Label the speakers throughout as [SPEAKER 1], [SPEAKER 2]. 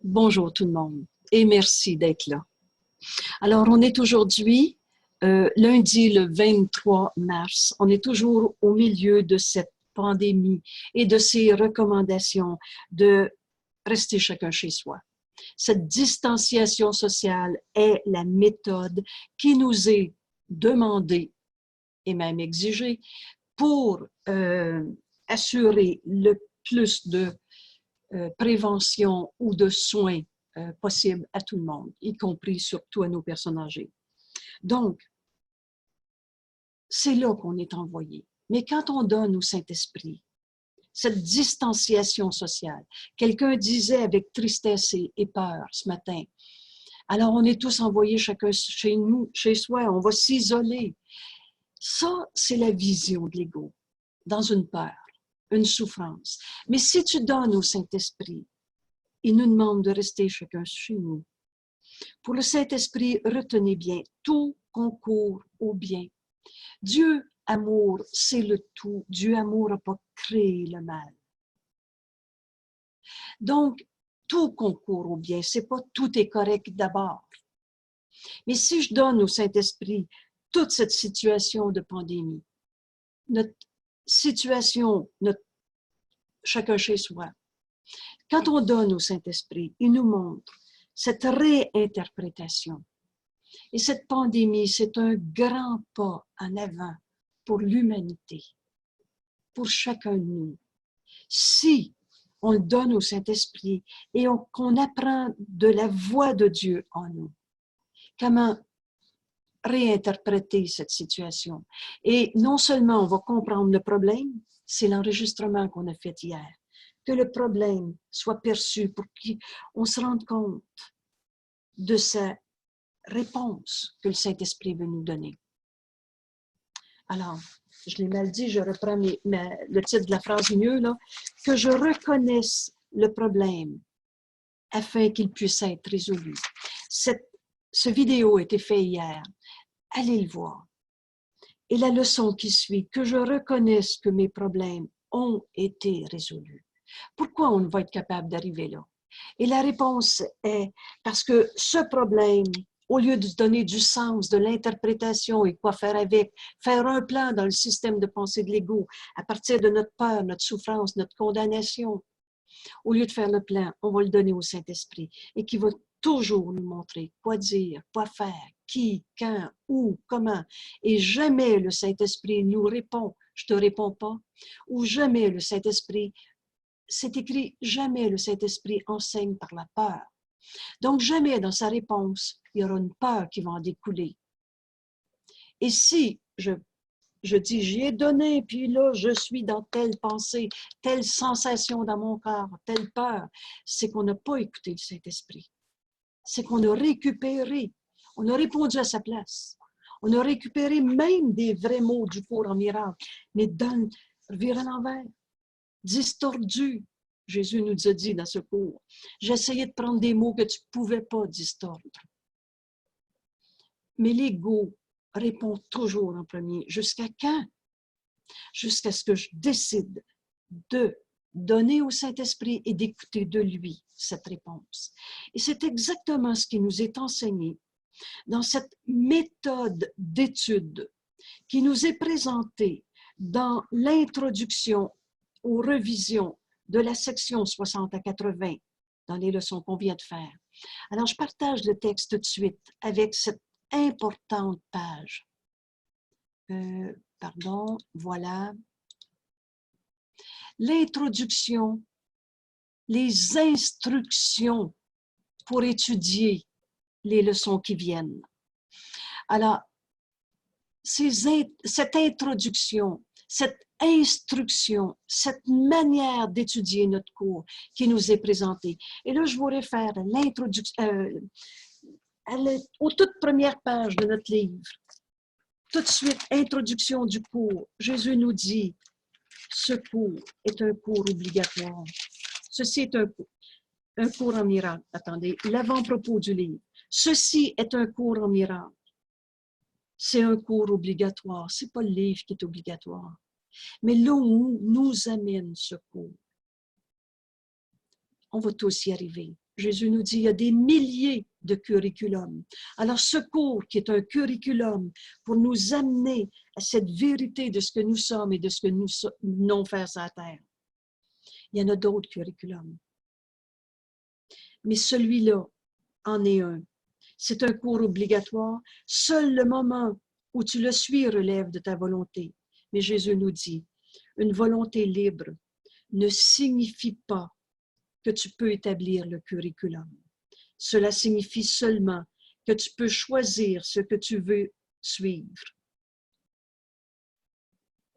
[SPEAKER 1] Bonjour tout le monde et merci d'être là. Alors, on est aujourd'hui, lundi le 23 mars. On est toujours au milieu de cette pandémie et de ces recommandations de rester chacun chez soi. Cette distanciation sociale est la méthode qui nous est demandée et même exigée pour assurer le plus de prévention ou de soins possibles à tout le monde, y compris surtout à nos personnes âgées. Donc, c'est là qu'on est envoyé. Mais quand on donne au Saint-Esprit cette distanciation sociale, quelqu'un disait avec tristesse et peur ce matin, alors on est tous envoyés chacun chez nous, chez soi, on va s'isoler. Ça, c'est la vision de l'ego, dans une peur, une souffrance. Mais si tu donnes au Saint-Esprit, il nous demande de rester chacun chez nous. Pour le Saint-Esprit, retenez bien, tout concourt au bien. Dieu, amour, c'est le tout. Dieu, amour, n'a pas créé le mal. Donc, tout concourt au bien. C'est pas tout est correct d'abord. Mais si je donne au Saint-Esprit toute cette situation de pandémie, notre situation, chacun chez soi, quand on donne au Saint-Esprit, il nous montre cette réinterprétation. Et cette pandémie, c'est un grand pas en avant pour l'humanité, pour chacun de nous. Si on le donne au Saint-Esprit et qu'on apprend de la voix de Dieu en nous, comment réinterpréter cette situation. Et non seulement on va comprendre le problème, c'est l'enregistrement qu'on a fait hier, que le problème soit perçu pour qu'on se rende compte de sa réponse que le Saint-Esprit veut nous donner. Alors, je l'ai mal dit, je reprends le titre de la phrase mieux, là, que je reconnaisse le problème afin qu'il puisse être résolu. Ce vidéo a été fait hier. Allez le voir. Et la leçon qui suit, que je reconnaisse que mes problèmes ont été résolus. Pourquoi on va être capable d'arriver là? Et la réponse est parce que ce problème, au lieu de donner du sens, de l'interprétation et quoi faire avec, faire un plan dans le système de pensée de l'ego, à partir de notre peur, notre souffrance, notre condamnation, au lieu de faire le plan, on va le donner au Saint-Esprit et qui va toujours nous montrer quoi dire, quoi faire, qui, quand, où, comment. Et jamais le Saint-Esprit nous répond, je te réponds pas, ou jamais le Saint-Esprit, c'est écrit, jamais le Saint-Esprit enseigne par la peur. Donc, jamais dans sa réponse, il y aura une peur qui va en découler. Et si je dis, j'y ai donné, puis là, je suis dans telle pensée, telle sensation dans mon corps, telle peur, c'est qu'on n'a pas écouté le Saint-Esprit. C'est qu'on a récupéré, on a répondu à sa place. On a récupéré même des vrais mots du cours en miracle, mais dans viré à l'envers, distordu. Jésus nous a dit dans ce cours, j'essayais de prendre des mots que tu ne pouvais pas distordre. Mais l'ego répond toujours en premier. Jusqu'à quand? Jusqu'à ce que je décide de donner au Saint-Esprit et d'écouter de lui cette réponse. Et c'est exactement ce qui nous est enseigné dans cette méthode d'étude qui nous est présentée dans l'introduction aux revisions de la section 60 à 80 dans les leçons qu'on vient de faire. Alors, je partage le texte tout de suite avec cette importante page. Pardon, voilà. L'introduction, les instructions pour étudier les leçons qui viennent. Alors, cette introduction, cette instruction, cette manière d'étudier notre cours qui nous est présentée. Et là, je vous réfère à l'introduction, aux toutes premières pages de notre livre. Tout de suite, introduction du cours. Jésus nous dit, ce cours est un cours obligatoire. Ceci est un cours en miracle. Attendez, l'avant-propos du livre. Ceci est un cours en miracle. C'est un cours obligatoire. Ce n'est pas le livre qui est obligatoire. Mais là où nous amène ce cours, on va tous y arriver. Jésus nous dit, il y a des milliers de curriculums. Alors, ce cours qui est un curriculum pour nous amener à cette vérité de ce que nous sommes et de ce que nous venons faire sur la terre. Il y en a d'autres curriculums. Mais celui-là en est un. C'est un cours obligatoire. Seul le moment où tu le suis relève de ta volonté. Mais Jésus nous dit, une volonté libre ne signifie pas que tu peux établir le curriculum. Cela signifie seulement que tu peux choisir ce que tu veux suivre.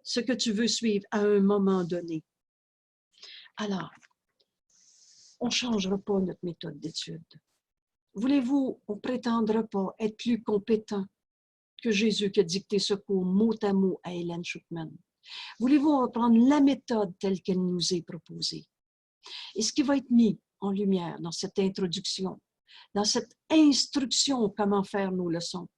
[SPEAKER 1] Ce que tu veux suivre à un moment donné. Alors, on ne changera pas notre méthode d'étude. Voulez-vous, on ne prétendra pas être plus compétent que Jésus qui a dicté ce cours mot à Hélène Schucman. Voulez-vous reprendre la méthode telle qu'elle nous est proposée? Et ce qui va être mis en lumière dans cette introduction, dans cette instruction comment faire nos leçons,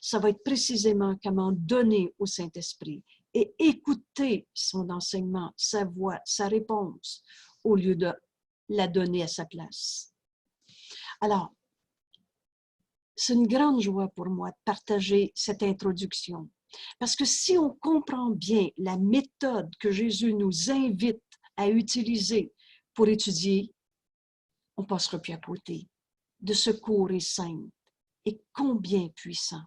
[SPEAKER 1] ça va être précisément comment donner au Saint-Esprit et écouter son enseignement, sa voix, sa réponse, au lieu de la donner à sa place. Alors, c'est une grande joie pour moi de partager cette introduction. Parce que si on comprend bien la méthode que Jésus nous invite à utiliser pour étudier, on ne passera plus à côté de ce cours est simple et combien puissant.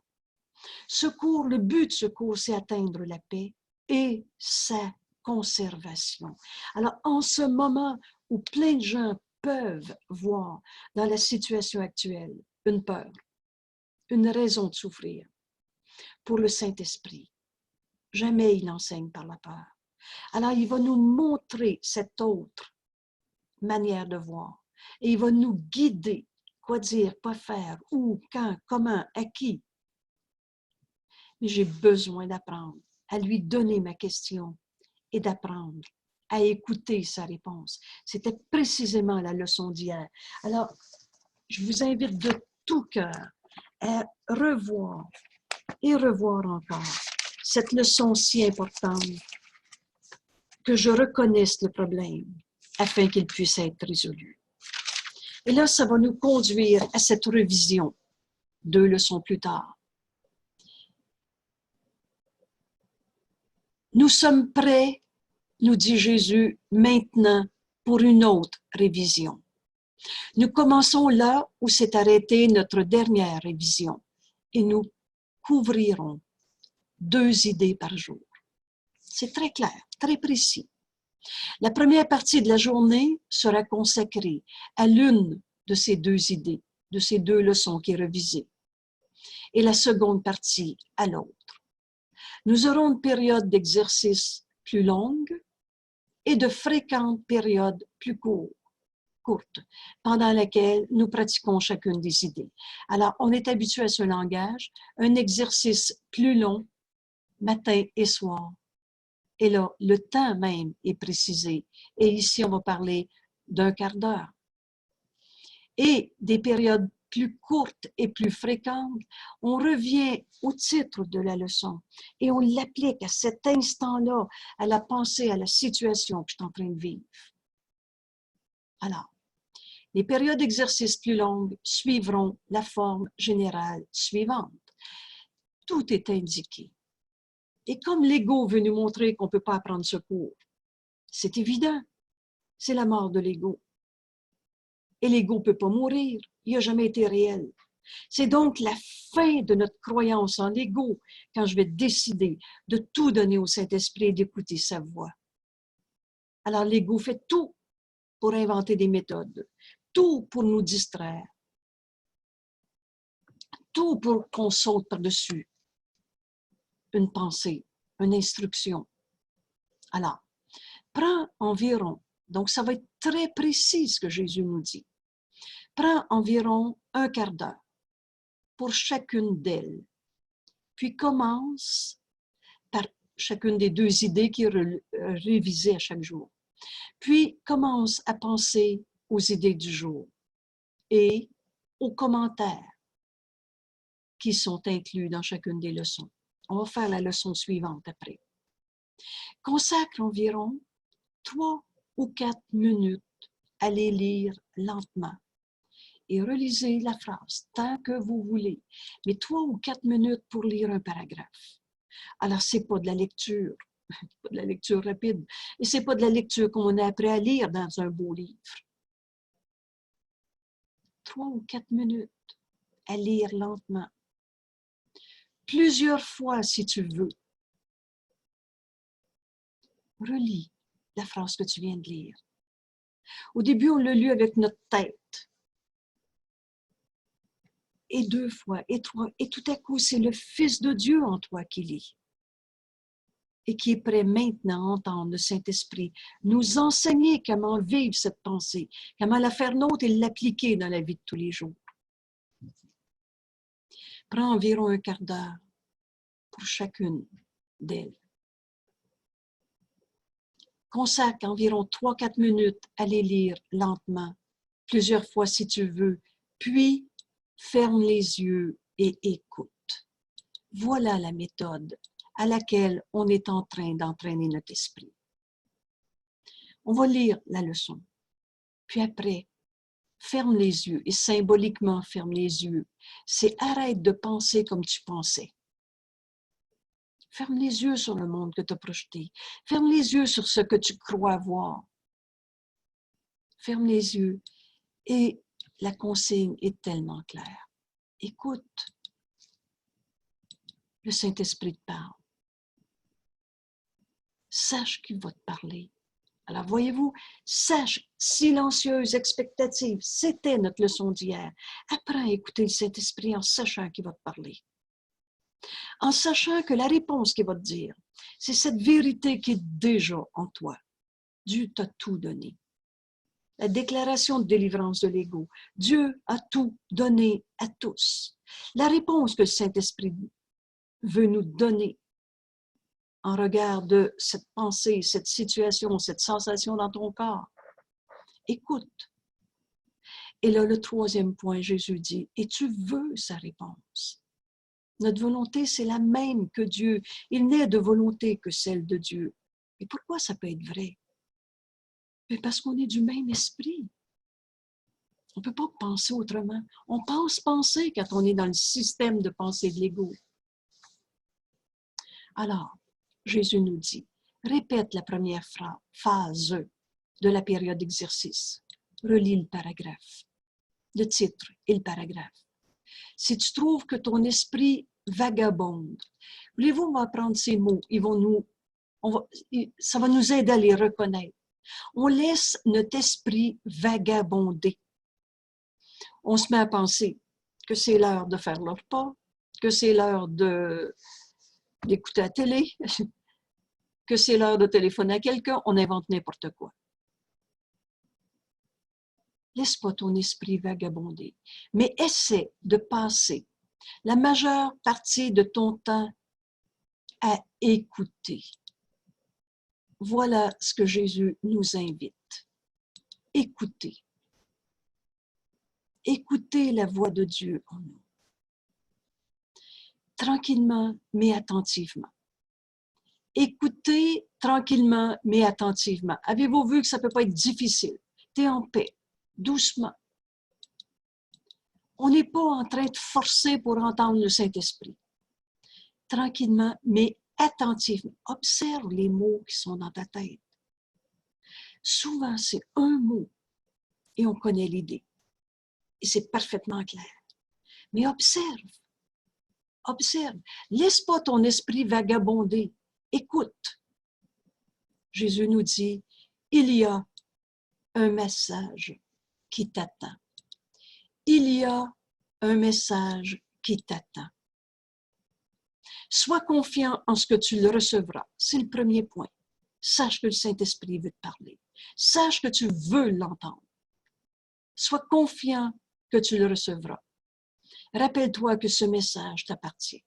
[SPEAKER 1] Ce cours, le but de ce cours, c'est atteindre la paix et sa conservation. Alors, en ce moment où plein de gens peuvent voir dans la situation actuelle une peur, une raison de souffrir, pour le Saint-Esprit, jamais il enseigne par la peur. Alors, il va nous montrer cette autre manière de voir et il va nous guider, quoi dire, quoi faire, où, quand, comment, à qui. Mais j'ai besoin d'apprendre à lui donner ma question et d'apprendre à écouter sa réponse. C'était précisément la leçon d'hier. Alors, je vous invite de tout cœur à revoir et revoir encore cette leçon si importante, que je reconnaisse le problème afin qu'il puisse être résolu. Et là, ça va nous conduire à cette révision 2 leçons plus tard. Nous sommes prêts, nous dit Jésus, maintenant pour une autre révision. Nous commençons là où s'est arrêtée notre dernière révision et nous couvrirons 2 idées par jour. C'est très clair, très précis. La première partie de la journée sera consacrée à l'une de ces 2 idées, de ces 2 leçons qui est révisée, et la seconde partie à l'autre. Nous aurons une période d'exercice plus longue et de fréquentes périodes plus courtes, pendant laquelle nous pratiquons chacune des idées. Alors, on est habitué à ce langage, un exercice plus long, matin et soir. Et là, le temps même est précisé. Et ici, on va parler d'1 quart d'heure. Et des périodes plus courtes et plus fréquentes, on revient au titre de la leçon et on l'applique à cet instant-là, à la pensée, à la situation que je suis en train de vivre. Alors, les périodes d'exercice plus longues suivront la forme générale suivante. Tout est indiqué. Et comme l'ego veut nous montrer qu'on ne peut pas apprendre ce cours, c'est évident, c'est la mort de l'ego. Et l'ego ne peut pas mourir, il n'a jamais été réel. C'est donc la fin de notre croyance en l'ego quand je vais décider de tout donner au Saint-Esprit et d'écouter sa voix. Alors l'ego fait tout pour inventer des méthodes, tout pour nous distraire, tout pour qu'on saute par-dessus une pensée, une instruction. Alors, prends environ, donc ça va être très précis ce que Jésus nous dit, prends environ 1 quart d'heure pour chacune d'elles, puis commence par chacune des 2 idées qui est révisée à chaque jour. Puis commence à penser aux idées du jour et aux commentaires qui sont inclus dans chacune des leçons. On va faire la leçon suivante après. Consacre environ 3 ou 4 minutes à les lire lentement, et relisez la phrase tant que vous voulez, mais 3 ou 4 minutes pour lire un paragraphe. Alors, c'est pas de la lecture, pas de la lecture rapide, et c'est pas de la lecture qu'on a appris à lire dans un beau livre. 3 ou 4 minutes à lire lentement. Plusieurs fois si tu veux. Relis la phrase que tu viens de lire. Au début, on l'a lu avec notre tête. Et 2 fois, et 3, et tout à coup, c'est le Fils de Dieu en toi qui lit. Et qui est prêt maintenant à entendre le Saint-Esprit nous enseigner comment vivre cette pensée, comment la faire nôtre et l'appliquer dans la vie de tous les jours. Prends environ un quart d'heure pour chacune d'elles. Consacre environ 3-4 minutes à les lire lentement, plusieurs fois si tu veux, puis ferme les yeux et écoute. Voilà la méthode à laquelle on est en train d'entraîner notre esprit. On va lire la leçon, puis après, ferme les yeux et symboliquement ferme les yeux. C'est arrête de penser comme tu pensais. Ferme les yeux sur le monde que tu as projeté. Ferme les yeux sur ce que tu crois voir. Ferme les yeux et la consigne est tellement claire. Écoute. Le Saint-Esprit te parle. Sache qu'il va te parler. Alors, voyez-vous, sache, silencieuse, expectative, c'était notre leçon d'hier. Apprends à écouter le Saint-Esprit en sachant qu'il va te parler. En sachant que la réponse qu'il va te dire, c'est cette vérité qui est déjà en toi. Dieu t'a tout donné. La déclaration de délivrance de l'ego. Dieu a tout donné à tous. La réponse que le Saint-Esprit veut nous donner en regard de cette pensée, cette situation, cette sensation dans ton corps. Écoute. Et là, le troisième point, Jésus dit, et tu veux sa réponse. Notre volonté, c'est la même que Dieu. Il n'est de volonté que celle de Dieu. Et pourquoi ça peut être vrai? Mais parce qu'on est du même esprit. On ne peut pas penser autrement. On pense penser quand on est dans le système de pensée de l'ego. Alors, Jésus nous dit, répète la première phase de la période d'exercice. Relis le paragraphe, le titre et le paragraphe. Si tu trouves que ton esprit vagabonde, voulez-vous, on va prendre ces mots, ça va nous aider à les reconnaître. On laisse notre esprit vagabonder. On se met à penser que c'est l'heure de faire le repas, que c'est l'heure d'écouter la télé, que c'est l'heure de téléphoner à quelqu'un, on invente n'importe quoi. Laisse pas ton esprit vagabonder, mais essaie de passer la majeure partie de ton temps à écouter. Voilà ce que Jésus nous invite. Écoutez. Écoutez la voix de Dieu en nous. Tranquillement, mais attentivement. Écoutez tranquillement, mais attentivement. Avez-vous vu que ça ne peut pas être difficile? Tu es en paix, doucement. On n'est pas en train de forcer pour entendre le Saint-Esprit. Tranquillement, mais attentivement. Observe les mots qui sont dans ta tête. Souvent, c'est un mot et on connaît l'idée. Et c'est parfaitement clair. Mais observe. Observe. Laisse pas ton esprit vagabonder. Écoute. Jésus nous dit, il y a un message qui t'attend. Il y a un message qui t'attend. Sois confiant en ce que tu le recevras. C'est le premier point. Sache que le Saint-Esprit veut te parler. Sache que tu veux l'entendre. Sois confiant que tu le recevras. Rappelle-toi que ce message t'appartient.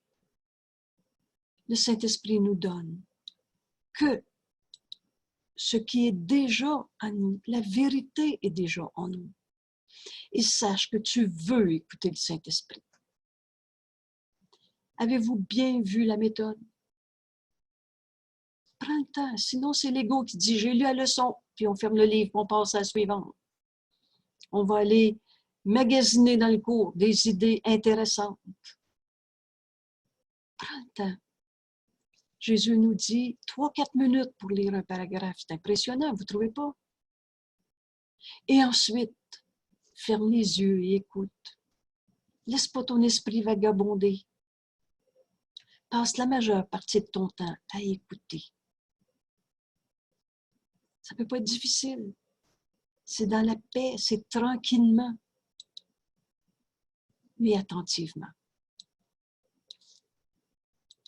[SPEAKER 1] Le Saint-Esprit nous donne que ce qui est déjà en nous, la vérité est déjà en nous. Et sache que tu veux écouter le Saint-Esprit. Avez-vous bien vu la méthode? Prends le temps, sinon c'est l'ego qui dit « j'ai lu la leçon », puis on ferme le livre, on passe à la suivante. On va aller magasiner dans le cours des idées intéressantes. Prends le temps. Jésus nous dit 3-4 minutes pour lire un paragraphe. C'est impressionnant, vous ne trouvez pas? Et ensuite, ferme les yeux et écoute. Laisse pas ton esprit vagabonder. Passe la majeure partie de ton temps à écouter. Ça ne peut pas être difficile. C'est dans la paix, c'est tranquillement, mais attentivement.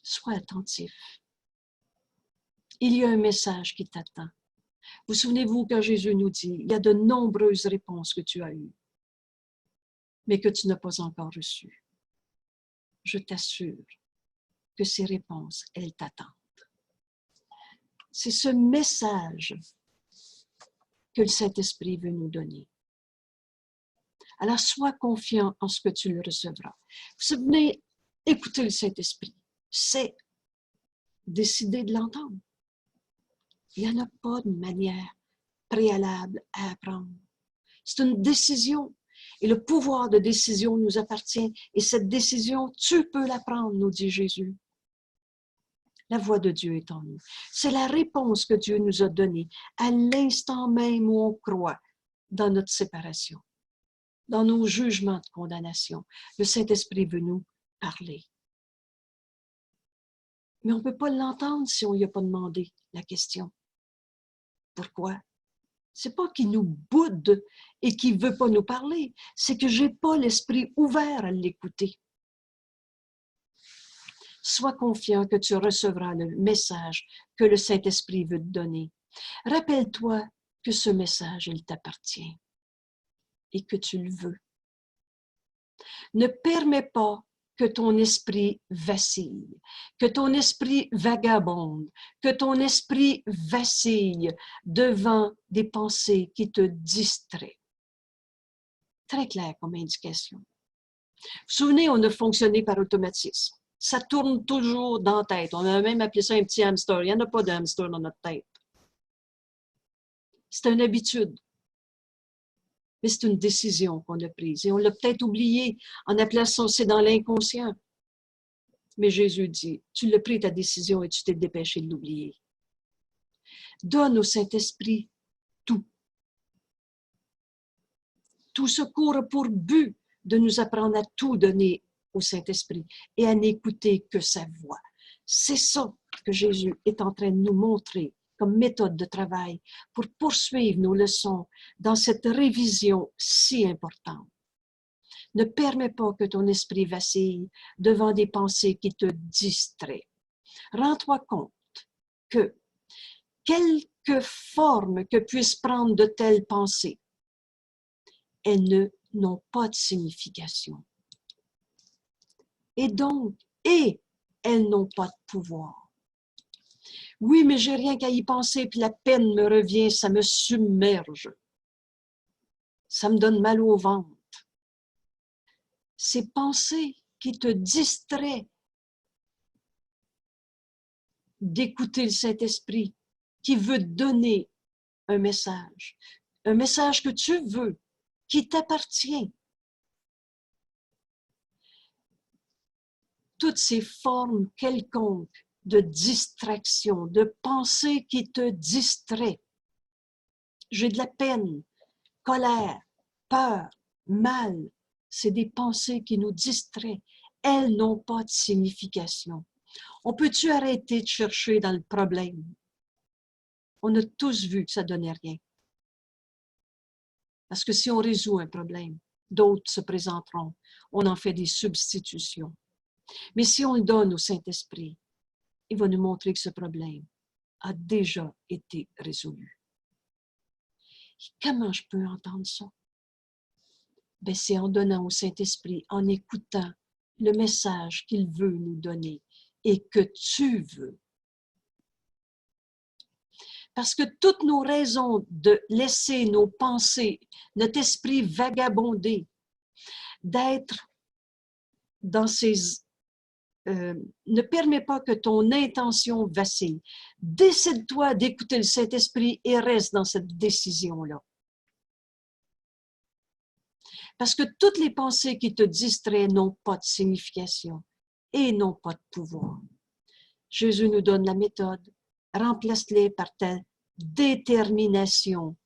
[SPEAKER 1] Sois attentif. Il y a un message qui t'attend. Vous souvenez-vous quand Jésus nous dit, il y a de nombreuses réponses que tu as eues, mais que tu n'as pas encore reçues. Je t'assure que ces réponses, elles t'attendent. C'est ce message que le Saint-Esprit veut nous donner. Alors, sois confiant en ce que tu le recevras. Vous savez, écouter le Saint-Esprit, c'est décider de l'entendre. Il n'y en a pas de manière préalable à apprendre. C'est une décision. Et le pouvoir de décision nous appartient. Et cette décision, tu peux la prendre, nous dit Jésus. La voix de Dieu est en nous. C'est la réponse que Dieu nous a donnée à l'instant même où on croit dans notre séparation, dans nos jugements de condamnation. Le Saint-Esprit veut nous parler. Mais on ne peut pas l'entendre si on ne lui a pas demandé la question. Pourquoi? Ce n'est pas qu'il nous boude et qu'il ne veut pas nous parler, c'est que je n'ai pas l'esprit ouvert à l'écouter. Sois confiant que tu recevras le message que le Saint-Esprit veut te donner. Rappelle-toi que ce message, il t'appartient et que tu le veux. Ne permets pas que ton esprit vacille, que ton esprit vagabonde, que ton esprit vacille devant des pensées qui te distraient. Très clair comme indication. Vous vous souvenez, on a fonctionné par automatisme. Ça tourne toujours dans la tête. On a même appelé ça un petit hamster. Il n'y en a pas de hamster dans notre tête. C'est une habitude. Mais c'est une décision qu'on a prise. Et on l'a peut-être oublié en appelant ça, c'est dans l'inconscient. Mais Jésus dit, tu l'as pris ta décision et tu t'es dépêché de l'oublier. Donne au Saint-Esprit tout. Tout ce court pour but de nous apprendre à tout donner au Saint-Esprit et à n'écouter que sa voix. C'est ça que Jésus est en train de nous montrer comme méthode de travail pour poursuivre nos leçons dans cette révision si importante. Ne permets pas que ton esprit vacille devant des pensées qui te distraient. Rends-toi compte que, quelque forme que puissent prendre de telles pensées, elles n'ont pas de signification. Et donc, elles n'ont pas de pouvoir. Oui, mais j'ai rien qu'à y penser, puis la peine me revient, ça me submerge. Ça me donne mal au ventre. Ces pensées qui te distraient d'écouter le Saint-Esprit, qui veut te donner un message que tu veux, qui t'appartient. Toutes ces formes quelconques de distraction, de pensées qui te distraient. J'ai de la peine, colère, peur, mal. C'est des pensées qui nous distraient. Elles n'ont pas de signification. On peut-tu arrêter de chercher dans le problème? On a tous vu que ça ne donnait rien. Parce que si on résout un problème, d'autres se présenteront. On en fait des substitutions. Mais si on le donne au Saint-Esprit, il va nous montrer que ce problème a déjà été résolu. Et comment je peux entendre ça? Ben, c'est en donnant au Saint-Esprit, en écoutant le message qu'il veut nous donner et que tu veux. Parce que toutes nos raisons de laisser nos pensées, notre esprit vagabonder, d'être dans ces... ne permet pas que ton intention vacille. Décide-toi d'écouter le Saint-Esprit et reste dans cette décision-là. Parce que toutes les pensées qui te distraient n'ont pas de signification et n'ont pas de pouvoir. Jésus nous donne la méthode. Remplace-les par ta détermination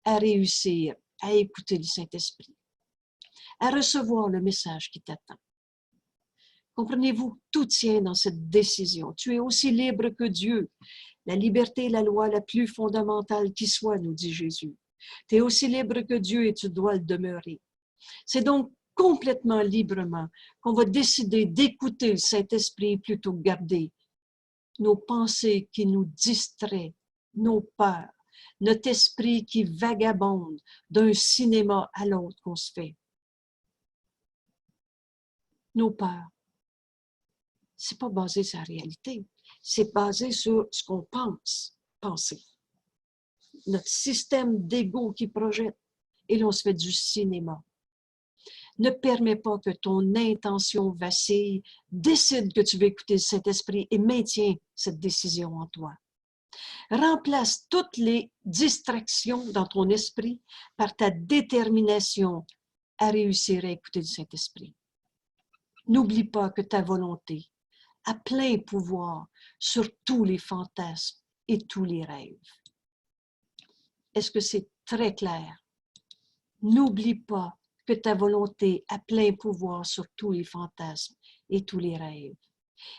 [SPEAKER 1] à réussir, à écouter le Saint-Esprit, à recevoir le message qui t'attend. Comprenez-vous, tout tient dans cette décision. Tu es aussi libre que Dieu. La liberté est la loi la plus fondamentale qui soit, nous dit Jésus. Tu es aussi libre que Dieu et tu dois le demeurer. C'est donc complètement librement qu'on va décider d'écouter le Saint-Esprit plutôt que garder nos pensées qui nous distraient, nos peurs, notre esprit qui vagabonde d'un cinéma à l'autre qu'on se fait. Nos peurs. C'est pas basé sur la réalité, c'est basé sur ce qu'on pense, penser. Notre système d'ego qui projette, et là on se fait du cinéma. Ne permets pas que ton intention vacille, décide que tu veux écouter le Saint-Esprit et maintiens cette décision en toi. Remplace toutes les distractions dans ton esprit par ta détermination à réussir à écouter le Saint-Esprit. N'oublie pas que ta volonté a plein pouvoir sur tous les fantasmes et tous les rêves. Est-ce que c'est très clair? N'oublie pas que ta volonté a plein pouvoir sur tous les fantasmes et tous les rêves.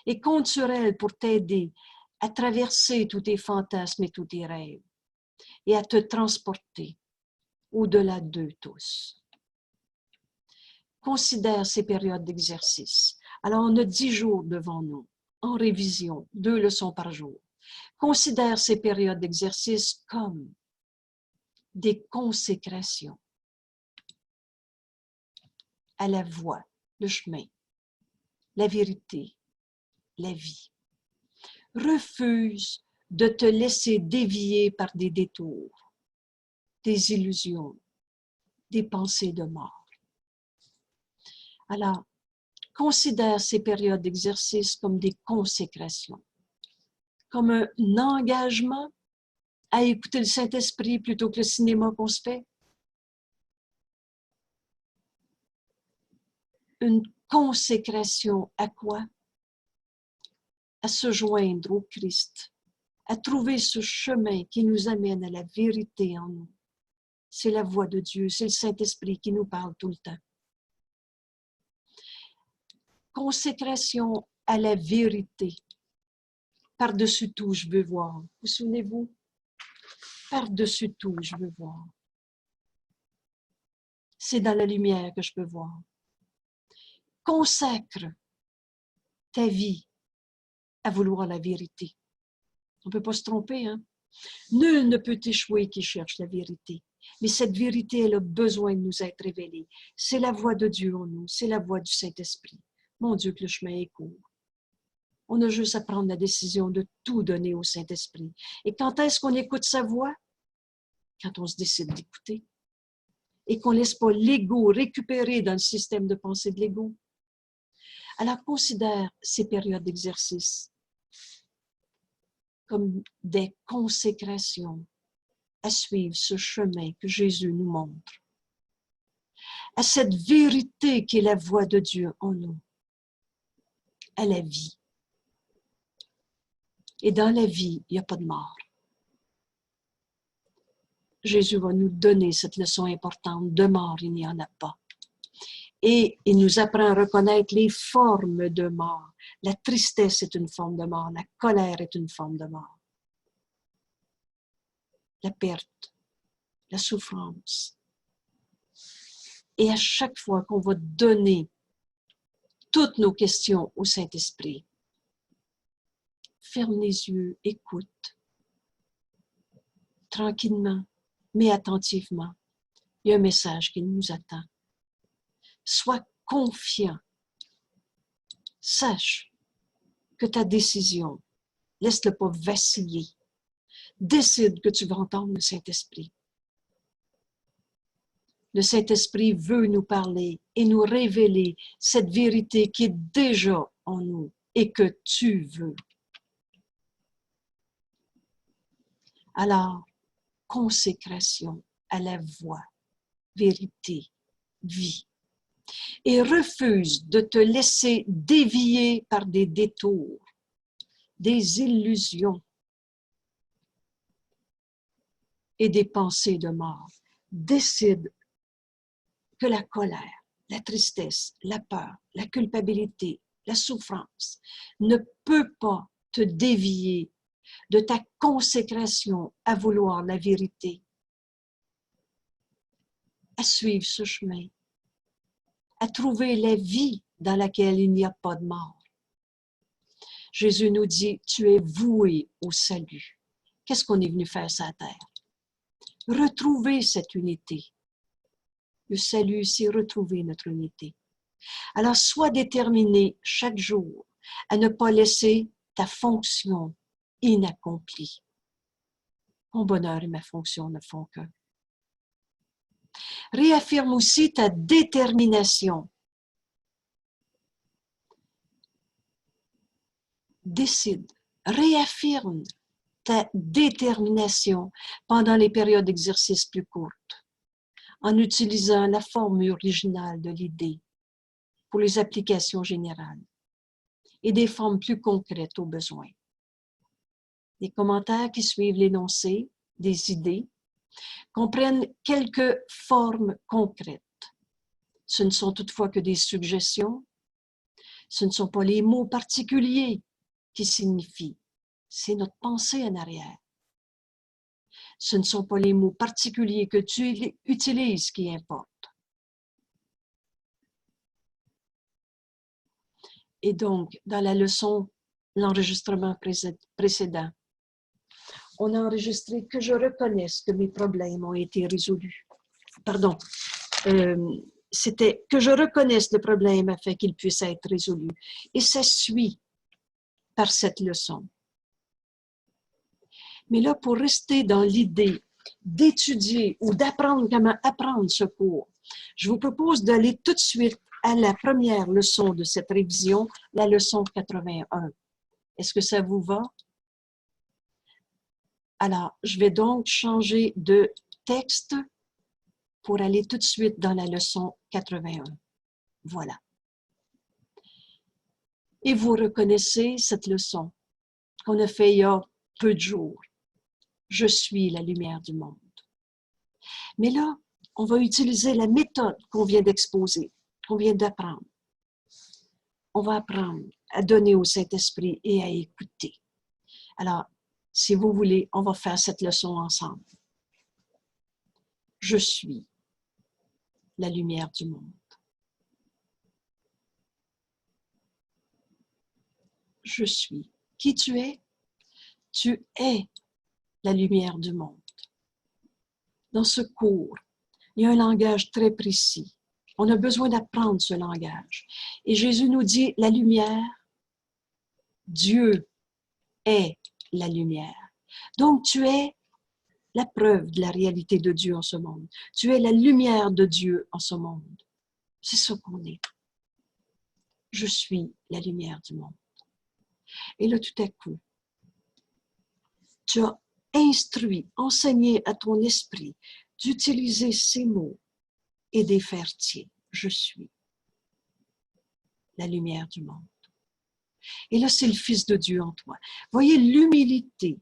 [SPEAKER 1] Et compte sur elle pour t'aider à traverser tous tes fantasmes et tous tes rêves et à te transporter au-delà d'eux tous. Considère ces périodes d'exercice. Alors, on a 10 jours devant nous, en révision, 2 leçons par jour. Considère ces périodes d'exercice comme des consécrations à la voie, le chemin, la vérité, la vie. Refuse de te laisser dévier par des détours, des illusions, des pensées de mort. Alors, considère ces périodes d'exercice comme des consécrations, comme un engagement à écouter le Saint-Esprit plutôt que le cinéma qu'on se fait. Une consécration à quoi? À se joindre au Christ, à trouver ce chemin qui nous amène à la vérité en nous. C'est la voix de Dieu, c'est le Saint-Esprit qui nous parle tout le temps. Consécration à la vérité. Par-dessus tout, je veux voir. Vous souvenez-vous? Par-dessus tout, je veux voir. C'est dans la lumière que je peux voir. Consacre ta vie à vouloir la vérité. On ne peut pas se tromper, hein? Nul ne peut échouer qui cherche la vérité. Mais cette vérité, elle a besoin de nous être révélée. C'est la voix de Dieu en nous, c'est la voix du Saint-Esprit. Mon Dieu, que le chemin est court. On a juste à prendre la décision de tout donner au Saint-Esprit. Et quand est-ce qu'on écoute sa voix? Quand on se décide d'écouter. Et qu'on ne laisse pas l'ego récupérer dans le système de pensée de l'ego. Alors, considère ces périodes d'exercice comme des consécrations à suivre ce chemin que Jésus nous montre, à cette vérité qui est la voix de Dieu en nous, à la vie. Et dans la vie, il n'y a pas de mort. Jésus va nous donner cette leçon importante. De mort, il n'y en a pas. Et il nous apprend à reconnaître les formes de mort. La tristesse est une forme de mort. La colère est une forme de mort. La perte, la souffrance. Et à chaque fois qu'on va donner toutes nos questions au Saint-Esprit, ferme les yeux, écoute, tranquillement, mais attentivement. Il y a un message qui nous attend. Sois confiant. Sache que ta décision, laisse-le pas vaciller. Décide que tu vas entendre le Saint-Esprit. Le Saint-Esprit veut nous parler et nous révéler cette vérité qui est déjà en nous et que tu veux. Alors, consécration à la voix, vérité, vie et refuse de te laisser dévier par des détours, des illusions et des pensées de mort. Décide que la colère, la tristesse, la peur, la culpabilité, la souffrance ne peut pas te dévier de ta consécration à vouloir la vérité, à suivre ce chemin, à trouver la vie dans laquelle il n'y a pas de mort. Jésus nous dit, tu es voué au salut. Qu'est-ce qu'on est venu faire sur la terre? Retrouver cette unité. Le salut, c'est retrouver notre unité. Alors, sois déterminé chaque jour à ne pas laisser ta fonction inaccomplie. Mon bonheur et ma fonction ne font qu'un. Réaffirme aussi ta détermination. Décide, réaffirme ta détermination pendant les périodes d'exercice plus courtes, en utilisant la forme originale de l'idée pour les applications générales et des formes plus concrètes aux besoins. Les commentaires qui suivent l'énoncé des idées comprennent quelques formes concrètes. Ce ne sont toutefois que des suggestions. Ce ne sont pas les mots particuliers qui signifient. C'est notre pensée en arrière. Ce ne sont pas les mots particuliers que tu utilises qui importent. Et donc, dans la leçon, l'enregistrement précédent, on a enregistré que je reconnaisse que mes problèmes ont été résolus. Pardon, c'était que je reconnaisse le problème afin qu'il puisse être résolu. Et ça suit par cette leçon. Mais là, pour rester dans l'idée d'étudier ou d'apprendre comment apprendre ce cours, je vous propose d'aller tout de suite à la première leçon de cette révision, la leçon 81. Est-ce que ça vous va? Alors, je vais donc changer de texte pour aller tout de suite dans la leçon 81. Voilà. Et vous reconnaissez cette leçon qu'on a fait il y a peu de jours. Je suis la lumière du monde. Mais là, on va utiliser la méthode qu'on vient d'exposer, qu'on vient d'apprendre. On va apprendre à donner au Saint-Esprit et à écouter. Alors, si vous voulez, on va faire cette leçon ensemble. Je suis la lumière du monde. Je suis. Qui tu es? Tu es la lumière du monde. Dans ce cours, il y a un langage très précis. On a besoin d'apprendre ce langage. Et Jésus nous dit, la lumière, Dieu est la lumière. Donc, tu es la preuve de la réalité de Dieu en ce monde. Tu es la lumière de Dieu en ce monde. C'est ce qu'on est. Je suis la lumière du monde. Et là, tout à coup, tu as instruit, enseigné à ton esprit d'utiliser ces mots et d'y faire tiens. Je suis la lumière du monde. Et là, c'est le Fils de Dieu en toi. Voyez l'humilité.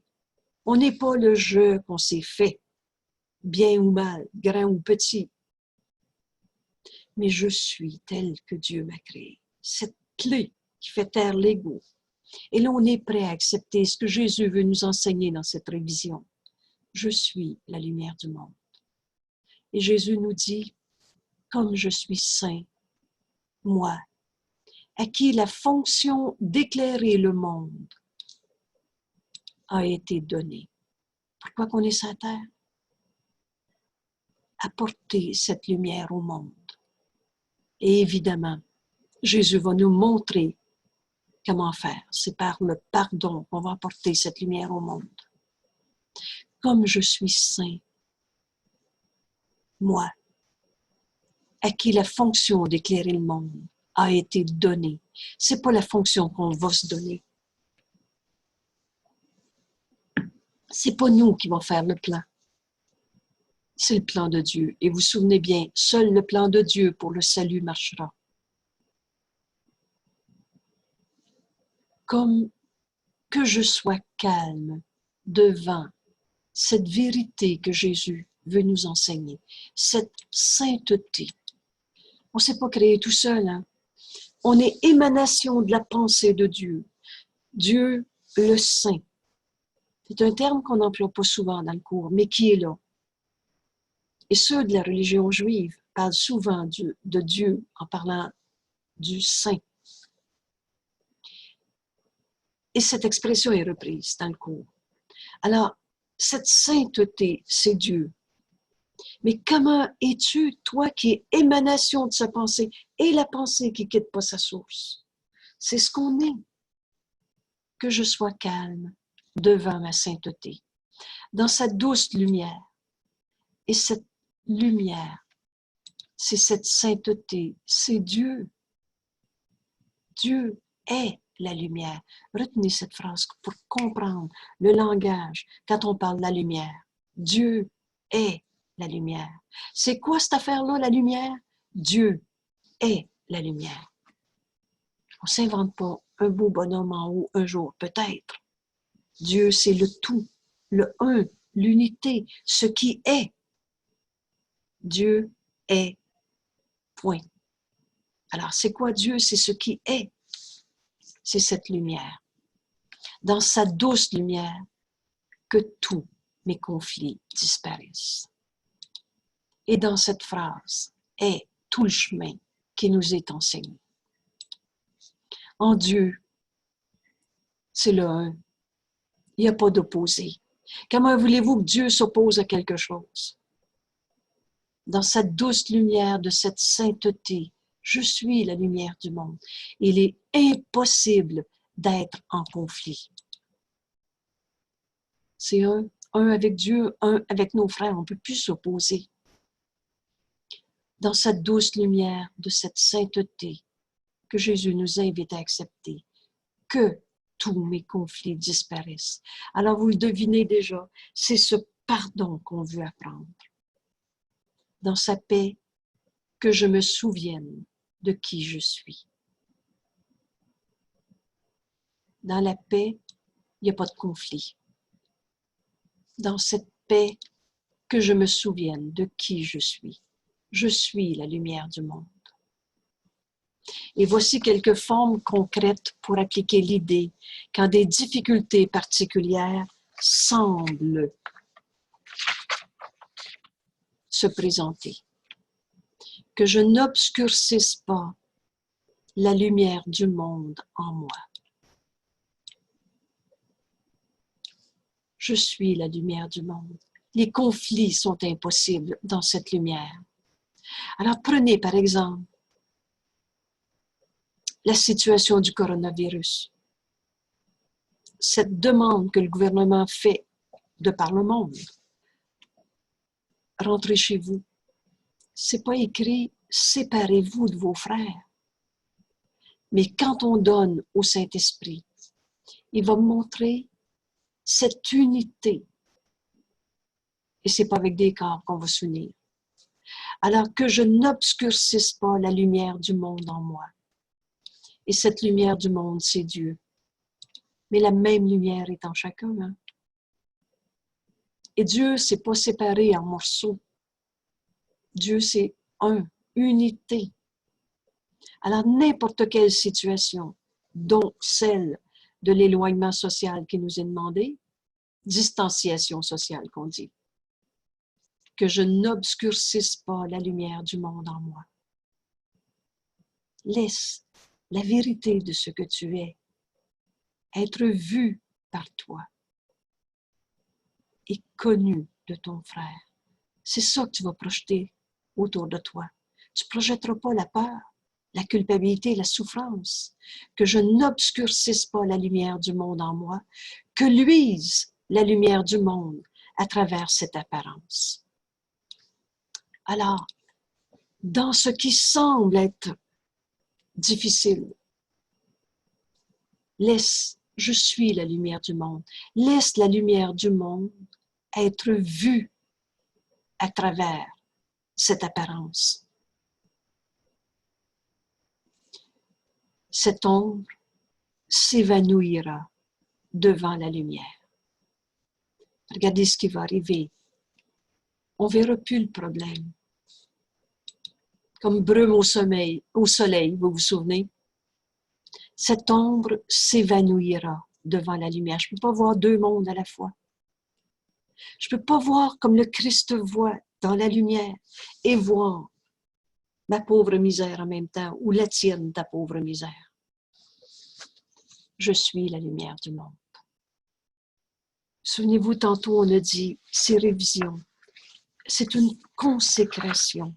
[SPEAKER 1] On n'est pas le jeu qu'on s'est fait, bien ou mal, grand ou petit. Mais je suis tel que Dieu m'a créé. Cette clé qui fait taire l'ego. Et là, on est prêt à accepter ce que Jésus veut nous enseigner dans cette révision. Je suis la lumière du monde. Et Jésus nous dit, comme je suis saint, moi, à qui la fonction d'éclairer le monde a été donnée. Pourquoi qu'on est sur la terre? Apporter cette lumière au monde. Et évidemment, Jésus va nous montrer comment faire. C'est par le pardon qu'on va apporter cette lumière au monde. Comme je suis saint, moi, à qui la fonction d'éclairer le monde a été donnée. C'est pas la fonction qu'on va se donner. C'est pas nous qui va faire le plan. C'est le plan de Dieu. Et vous vous souvenez bien, seul le plan de Dieu pour le salut marchera. Comme que je sois calme devant cette vérité que Jésus veut nous enseigner, cette sainteté. On ne s'est pas créé tout seul, hein? On est émanation de la pensée de Dieu. Dieu le Saint. C'est un terme qu'on n'emploie pas souvent dans le cours, mais qui est là. Et ceux de la religion juive parlent souvent de Dieu en parlant du Saint. Et cette expression est reprise dans le cours. Alors, cette sainteté, c'est Dieu. Mais comment es-tu, toi qui es émanation de sa pensée et la pensée qui ne quitte pas sa source? C'est ce qu'on est. Que je sois calme devant ma sainteté, dans sa douce lumière. Et cette lumière, c'est cette sainteté, c'est Dieu. Dieu est la lumière. Retenez cette phrase pour comprendre le langage quand on parle de la lumière. Dieu est la lumière. C'est quoi cette affaire-là, la lumière? Dieu est la lumière. On ne s'invente pas un beau bonhomme en haut un jour, peut-être. Dieu, c'est le tout, le un, l'unité, ce qui est. Dieu est, point. Alors, c'est quoi Dieu? C'est ce qui est. C'est cette lumière. Dans sa douce lumière, que tous mes conflits disparaissent. Et dans cette phrase est tout le chemin qui nous est enseigné. En Dieu, c'est le un. Il n'y a pas d'opposé. Comment voulez-vous que Dieu s'oppose à quelque chose? Dans cette douce lumière de cette sainteté, je suis la lumière du monde. Il est impossible d'être en conflit. C'est un avec Dieu, un avec nos frères. On ne peut plus s'opposer. Dans cette douce lumière de cette sainteté que Jésus nous invite à accepter, que tous mes conflits disparaissent. Alors vous le devinez déjà, c'est ce pardon qu'on veut apprendre. Dans sa paix, que je me souvienne de qui je suis. Dans la paix, il n'y a pas de conflit. Dans cette paix, que je me souvienne de qui je suis. Je suis la lumière du monde. Et voici quelques formes concrètes pour appliquer l'idée quand des difficultés particulières semblent se présenter. Que je n'obscurcisse pas la lumière du monde en moi. Je suis la lumière du monde. Les conflits sont impossibles dans cette lumière. Alors prenez par exemple la situation du coronavirus. Cette demande que le gouvernement fait de par le monde. Rentrez chez vous. C'est pas écrit « séparez-vous de vos frères ». Mais quand on donne au Saint-Esprit, il va montrer cette unité. Et c'est pas avec des corps qu'on va s'unir. Alors que je n'obscurcisse pas la lumière du monde en moi. Et cette lumière du monde, c'est Dieu. Mais la même lumière est en chacun. Hein? Et Dieu, c'est pas séparé en morceaux. Dieu, c'est un, unité. Alors, n'importe quelle situation, dont celle de l'éloignement social qui nous est demandé, distanciation sociale qu'on dit, que je n'obscurcisse pas la lumière du monde en moi. Laisse la vérité de ce que tu es être vue par toi et connue de ton frère. C'est ça que tu vas projeter autour de toi. Tu ne projetteras pas la peur, la culpabilité, la souffrance, que je n'obscurcisse pas la lumière du monde en moi, que luise la lumière du monde à travers cette apparence. Alors, dans ce qui semble être difficile, je suis la lumière du monde. Laisse la lumière du monde être vue à travers cette apparence. Cette ombre s'évanouira devant la lumière. Regardez ce qui va arriver. On ne verra plus le problème. Comme brume au soleil, vous vous souvenez? Cette ombre s'évanouira devant la lumière. Je ne peux pas voir deux mondes à la fois. Je ne peux pas voir comme le Christ voit dans la lumière et voir ma pauvre misère en même temps, ou la tienne, ta pauvre misère. Je suis la lumière du monde. Souvenez-vous, tantôt on a dit, ces révisions, c'est une consécration,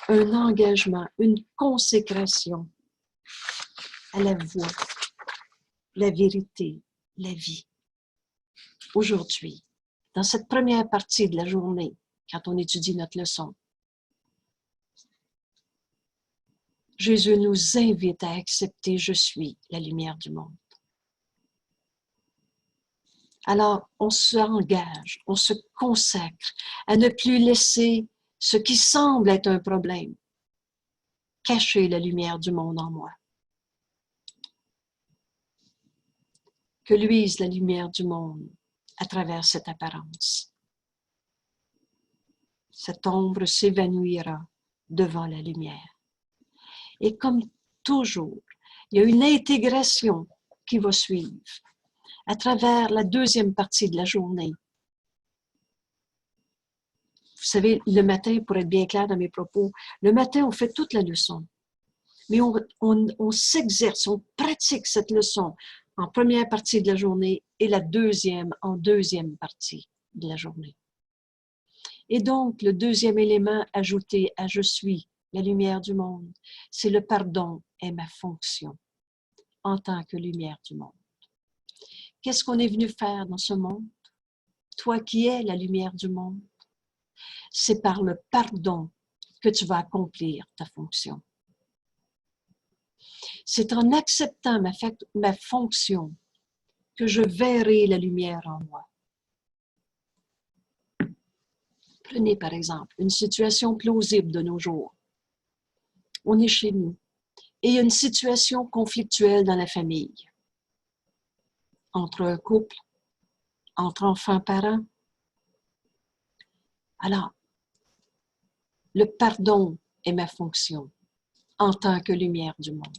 [SPEAKER 1] un engagement, une consécration à la voie, la vérité, la vie. Aujourd'hui, dans cette première partie de la journée, quand on étudie notre leçon, Jésus nous invite à accepter « Je suis la lumière du monde ». Alors, on s'engage, on se consacre à ne plus laisser ce qui semble être un problème cacher la lumière du monde en moi. Que luise la lumière du monde à travers cette apparence. Cette ombre s'évanouira devant la lumière. Et comme toujours, il y a une intégration qui va suivre à travers la deuxième partie de la journée. Vous savez, le matin, pour être bien clair dans mes propos, le matin, on fait toute la leçon. Mais on s'exerce, on pratique cette leçon en première partie de la journée et la deuxième en deuxième partie de la journée. Et donc, le deuxième élément ajouté à « Je suis la lumière du monde », c'est le pardon est ma fonction en tant que lumière du monde. Qu'est-ce qu'on est venu faire dans ce monde? Toi qui es la lumière du monde, c'est par le pardon que tu vas accomplir ta fonction. C'est en acceptant ma fonction que je verrai la lumière en moi. Prenez par exemple une situation plausible de nos jours. On est chez nous et il y a une situation conflictuelle dans la famille. Entre un couple, entre enfants-parents. Alors, le pardon est ma fonction en tant que lumière du monde.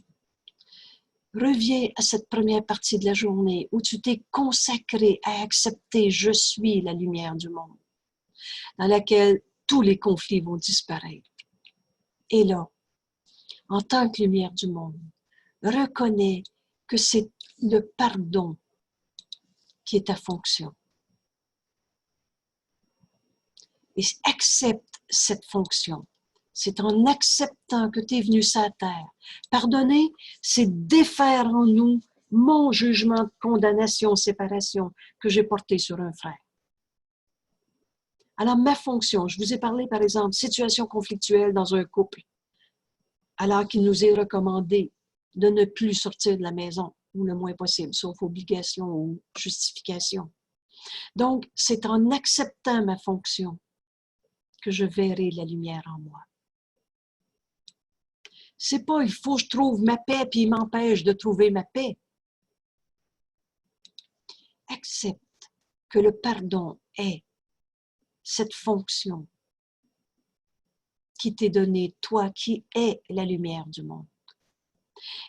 [SPEAKER 1] Reviens à cette première partie de la journée où tu t'es consacré à accepter « Je suis la lumière du monde », dans laquelle tous les conflits vont disparaître. Et là, en tant que lumière du monde, reconnais que c'est le pardon qui est ta fonction. Et accepte cette fonction. C'est en acceptant que tu es venu sur la terre. Pardonner, c'est défaire en nous mon jugement de condamnation, séparation que j'ai porté sur un frère. Alors, ma fonction, je vous ai parlé par exemple, situation conflictuelle dans un couple, alors qu'il nous est recommandé de ne plus sortir de la maison, ou le moins possible, sauf obligation ou justification. Donc, c'est en acceptant ma fonction que je verrai la lumière en moi. C'est pas « il faut que je trouve ma paix » puis il m'empêche de trouver ma paix. Accepte que le pardon est cette fonction qui t'est donnée, toi qui es la lumière du monde.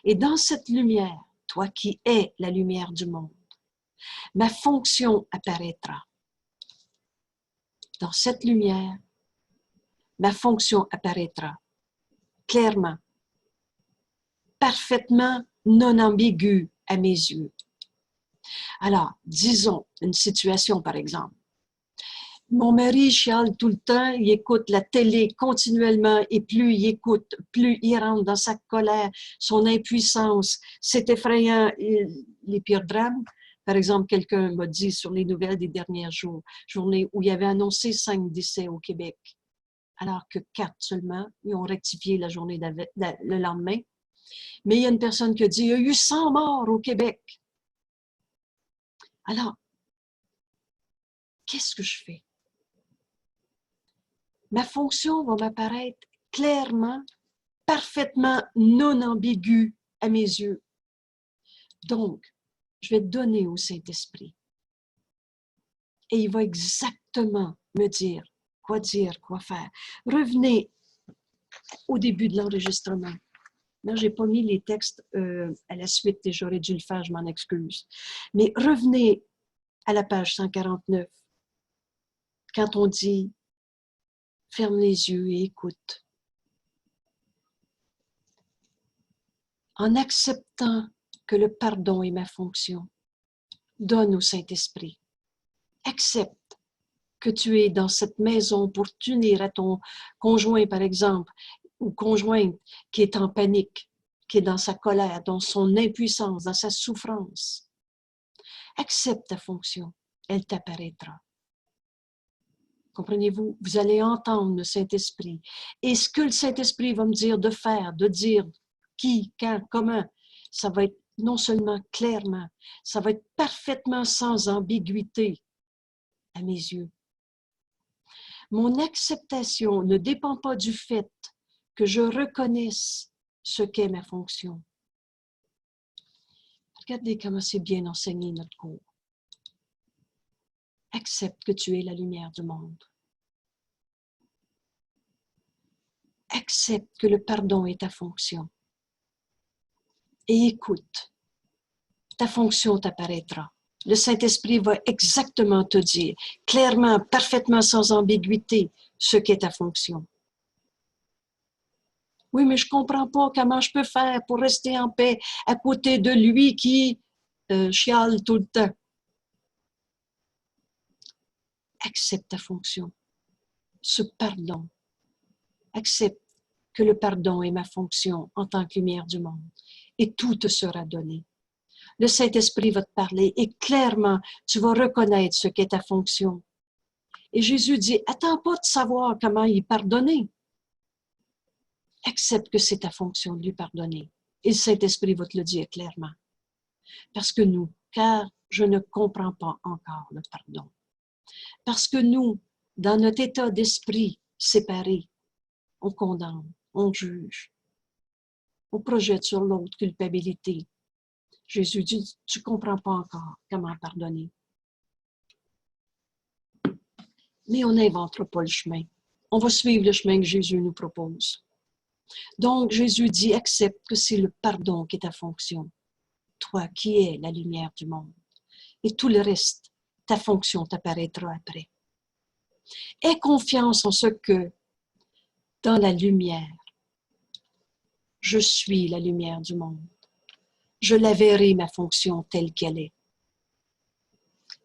[SPEAKER 1] Et dans cette lumière, toi qui es la lumière du monde, ma fonction apparaîtra. Dans cette lumière, ma fonction apparaîtra clairement, parfaitement non ambiguë à mes yeux. Alors, disons une situation par exemple. Mon mari chiale tout le temps, il écoute la télé continuellement et plus il écoute, plus il rentre dans sa colère, son impuissance. C'est effrayant, les pires drames. Par exemple, quelqu'un m'a dit sur les nouvelles des dernières journées où il y avait annoncé 5 décès au Québec, alors que 4 seulement, ils ont rectifié la journée le lendemain. Mais il y a une personne qui a dit « il y a eu 100 morts au Québec ». Alors, qu'est-ce que je fais? Ma fonction va m'apparaître clairement, parfaitement non ambiguë à mes yeux. Donc, je vais donner au Saint-Esprit. Et il va exactement me dire, quoi faire. Revenez au début de l'enregistrement. Là, je n'ai pas mis les textes à la suite et j'aurais dû le faire, je m'en excuse. Mais revenez à la page 149, quand on dit « ferme les yeux et écoute ». En acceptant que le pardon est ma fonction, donne au Saint-Esprit. Accepte que tu es dans cette maison pour t'unir à ton conjoint, par exemple, ou conjointe qui est en panique, qui est dans sa colère, dans son impuissance, dans sa souffrance. Accepte ta fonction, elle t'apparaîtra. Comprenez-vous? Vous allez entendre le Saint-Esprit. Et ce que le Saint-Esprit va me dire de faire, de dire qui, quand, comment, ça va être non seulement clairement, ça va être parfaitement sans ambiguïté à mes yeux. Mon acceptation ne dépend pas du fait que je reconnaisse ce qu'est ma fonction. Regardez comment c'est bien enseigné notre cours. Accepte que tu es la lumière du monde. Accepte que le pardon est ta fonction. Et écoute, ta fonction t'apparaîtra. Le Saint-Esprit va exactement te dire, clairement, parfaitement, sans ambiguïté, ce qu'est ta fonction. Oui, mais je ne comprends pas comment je peux faire pour rester en paix à côté de lui qui chiale tout le temps. Accepte ta fonction, ce pardon. Accepte que le pardon est ma fonction en tant que lumière du monde et tout te sera donné. Le Saint-Esprit va te parler et clairement, tu vas reconnaître ce qu'est ta fonction. Et Jésus dit, attends pas de savoir comment y pardonner. Accepte que c'est ta fonction de lui pardonner. Et le Saint-Esprit va te le dire clairement. Parce que nous, car je ne comprends pas encore le pardon. Parce que nous, dans notre état d'esprit séparé, on condamne, on juge, on projette sur l'autre culpabilité. Jésus dit, tu ne comprends pas encore comment pardonner. Mais on n'inventera pas le chemin. On va suivre le chemin que Jésus nous propose. Donc, Jésus dit, accepte que c'est le pardon qui est ta fonction. Toi qui es la lumière du monde. Et tout le reste, ta fonction t'apparaîtra après. Aie confiance en ce que, dans la lumière, je suis la lumière du monde. Je la verrai, ma fonction telle qu'elle est.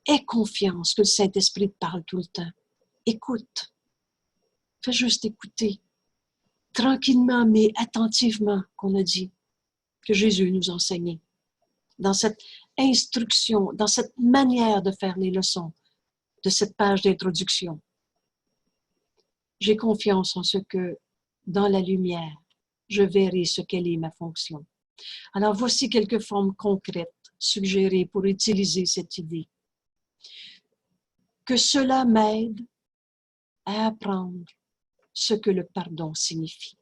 [SPEAKER 1] Aie confiance que le Saint-Esprit te parle tout le temps. Écoute. Fais juste écouter. Tranquillement, mais attentivement, qu'on a dit, que Jésus nous enseignait. Dans cette instruction, dans cette manière de faire les leçons, de cette page d'introduction. J'ai confiance en ce que, dans la lumière, je verrai ce qu'elle est ma fonction. Alors, voici quelques formes concrètes suggérées pour utiliser cette idée. Que cela m'aide à apprendre ce que le pardon signifie.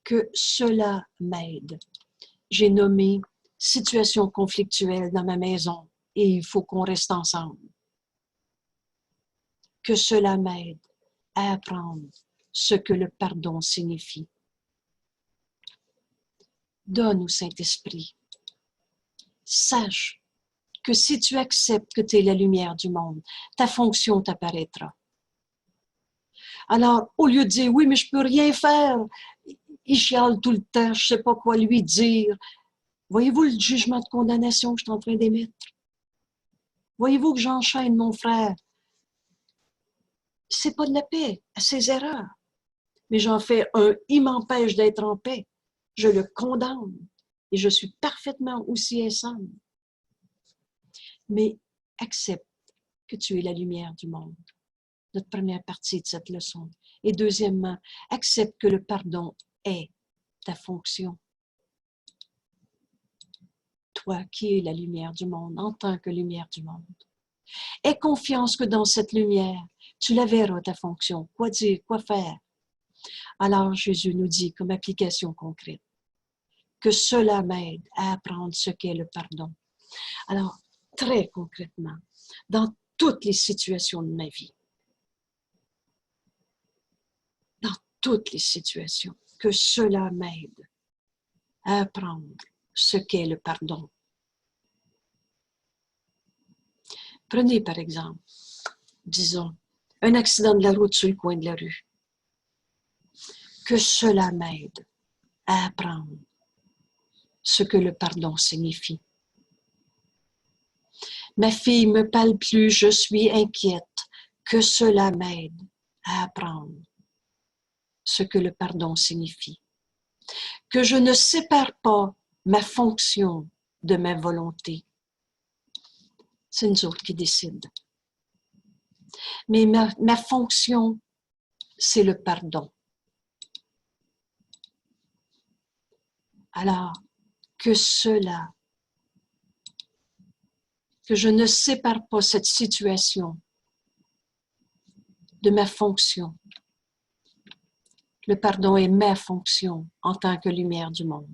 [SPEAKER 1] Que cela m'aide. J'ai nommé situation conflictuelle dans ma maison et il faut qu'on reste ensemble. Que cela m'aide à apprendre ce que le pardon signifie. Donne au Saint-Esprit. Sache que si tu acceptes que tu es la lumière du monde, ta fonction t'apparaîtra. Alors, au lieu de dire, oui, mais je ne peux rien faire, il chiale tout le temps, je ne sais pas quoi lui dire. Voyez-vous le jugement de condamnation que je suis en train d'émettre? Voyez-vous que j'enchaîne mon frère? C'est pas de la paix à ses erreurs. Mais j'en fais un, il m'empêche d'être en paix. Je le condamne et je suis parfaitement aussi insane. Mais accepte que tu es la lumière du monde. Notre première partie de cette leçon. Et deuxièmement, accepte que le pardon est ta fonction. Toi qui es la lumière du monde, en tant que lumière du monde. Aie confiance que dans cette lumière, tu la verras, ta fonction. Quoi dire, quoi faire? Alors Jésus nous dit comme application concrète que cela m'aide à apprendre ce qu'est le pardon. Alors, très concrètement, dans toutes les situations de ma vie, dans toutes les situations, que cela m'aide à apprendre ce qu'est le pardon. Prenez par exemple, disons, un accident de la route sur le coin de la rue. Que cela m'aide à apprendre ce que le pardon signifie. Ma fille me parle plus, je suis inquiète. Que cela m'aide à apprendre ce que le pardon signifie. Que je ne sépare pas ma fonction de ma volonté. C'est nous autres qui décident. Mais ma fonction, c'est le pardon. Alors, que je ne sépare pas cette situation de ma fonction. Le pardon est ma fonction en tant que lumière du monde.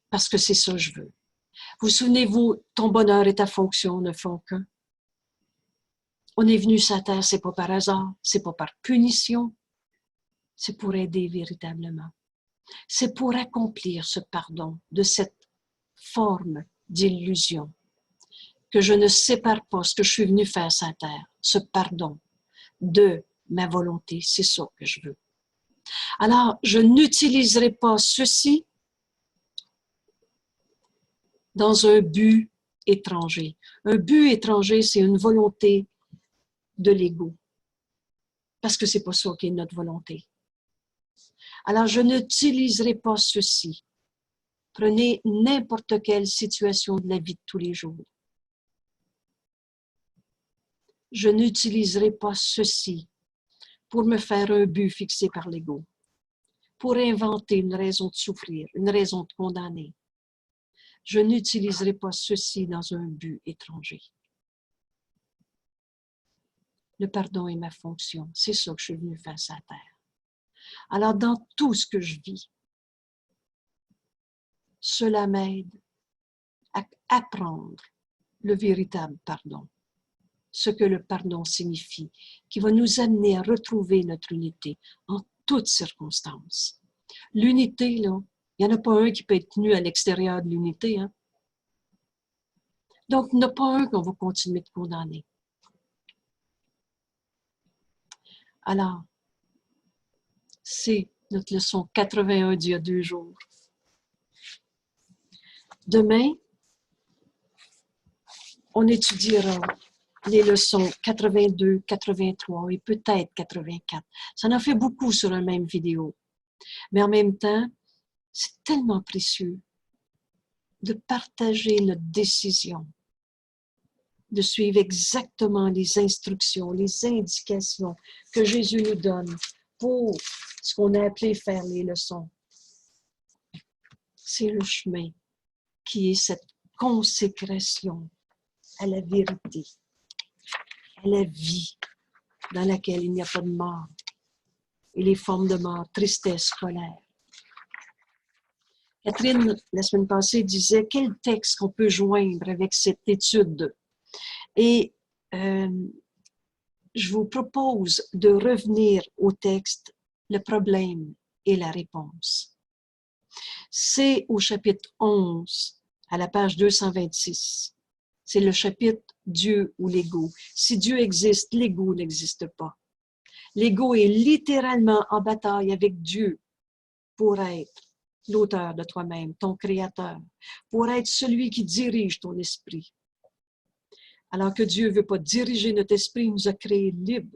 [SPEAKER 1] Parce que c'est ça que je veux. Vous souvenez-vous, ton bonheur et ta fonction ne font qu'un. On est venu sur la terre, c'est pas par hasard, c'est pas par punition, c'est pour aider véritablement. C'est pour accomplir ce pardon de cette forme d'illusion. Que je ne sépare pas ce que je suis venu faire sur la terre, ce pardon, de ma volonté, c'est ça que je veux. Alors, je n'utiliserai pas ceci dans un but étranger. Un but étranger, c'est une volonté de l'ego. Parce que c'est pas ça qui est notre volonté. Alors, je n'utiliserai pas ceci. Prenez n'importe quelle situation de la vie de tous les jours. Je n'utiliserai pas ceci pour me faire un but fixé par l'ego, pour inventer une raison de souffrir, une raison de condamner. Je n'utiliserai pas ceci dans un but étranger. Le pardon est ma fonction. C'est ça que je suis venue faire sur la terre. Alors, dans tout ce que je vis, cela m'aide à apprendre le véritable pardon, ce que le pardon signifie, qui va nous amener à retrouver notre unité en toutes circonstances. L'unité, là, il n'y en a pas un qui peut être tenu à l'extérieur de l'unité. Hein? Donc, il n'y en a pas un qu'on va continuer de condamner. Alors, c'est notre leçon 81 d'il y a 2 jours. Demain, on étudiera les leçons 82, 83 et peut-être 84. Ça en fait beaucoup sur la même vidéo. Mais en même temps, c'est tellement précieux de partager notre décision, de suivre exactement les instructions, les indications que Jésus nous donne pour ce qu'on a appelé faire les leçons. C'est le chemin qui est cette consécration à la vérité, à la vie dans laquelle il n'y a pas de mort et les formes de mort, tristesse, colère. Catherine, la semaine passée, disait quel texte qu'on peut joindre avec cette étude. Et je vous propose de revenir au texte « Le problème et la réponse ». C'est au chapitre 11, à la page 226. C'est le chapitre « Dieu ou l'ego ». Si Dieu existe, l'ego n'existe pas. L'ego est littéralement en bataille avec Dieu pour être l'auteur de toi-même, ton créateur, pour être celui qui dirige ton esprit. Alors que Dieu ne veut pas diriger notre esprit, il nous a créés libres.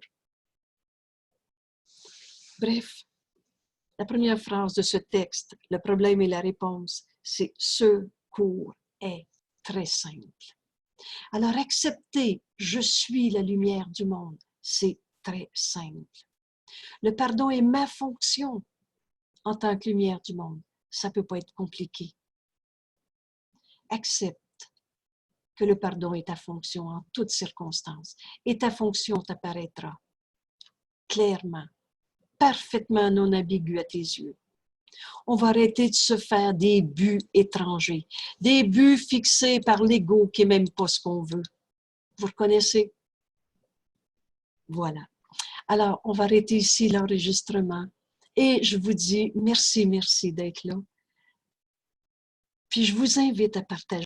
[SPEAKER 1] Bref, la première phrase de ce texte, le problème et la réponse, c'est « ce cours est très simple ». Alors accepter « je suis la lumière du monde », c'est très simple. Le pardon est ma fonction en tant que lumière du monde. Ça ne peut pas être compliqué. Accepte que le pardon est ta fonction en toutes circonstances. Et ta fonction t'apparaîtra clairement, parfaitement non ambiguë à tes yeux. On va arrêter de se faire des buts étrangers, des buts fixés par l'ego qui n'est même pas ce qu'on veut. Vous reconnaissez? Voilà. Alors, on va arrêter ici l'enregistrement et je vous dis merci d'être là. Puis je vous invite à partager.